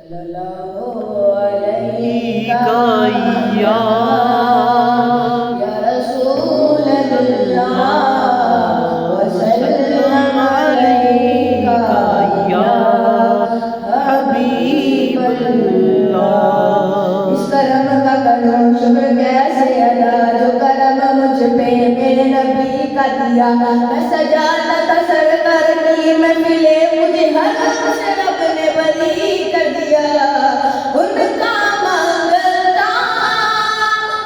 शुक्र कैसे अदा जो करम मुझ पे मेरे नबी का दिया। मैं सजाता था सरकार की महफिले, मुझे हर से रब ने बरी कर दिया। उनका मांगता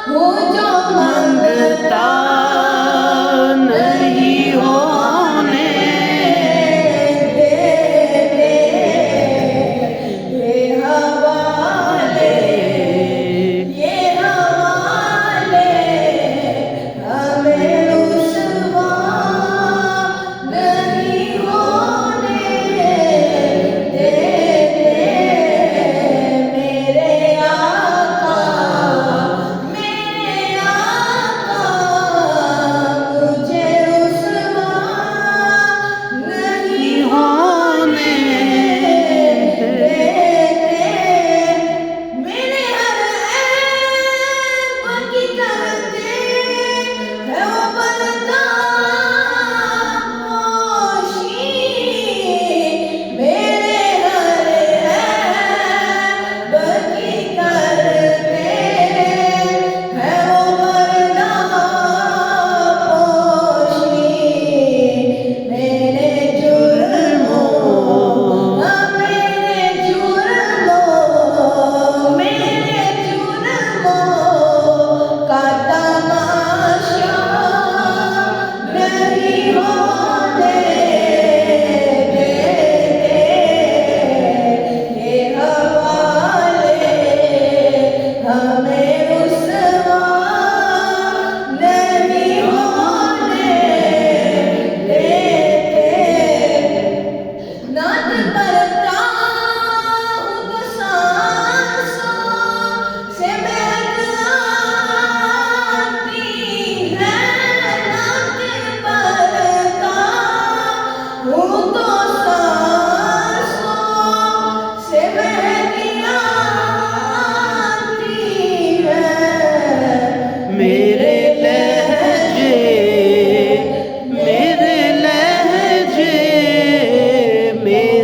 हूँ जो मांगता नहीं होने देते ये हवाले हमें रुसवा नहीं होने देते। मेरे आका मुझे रुसवा नहीं होने देते। मेरे हर ऐब की करते है वो पर्दा पोशी। मेरे हर ऐब की करते है वो पर्दा पोशी। मेरे जुर्मों का तमाशा नहीं होने देते ये हवाले हमें रुसवा नहीं होने देते। नात करता हूँ तो सांसों से महक आती है। नात करता हूँ तो सांसों से महक आती है। मेरे लहजे में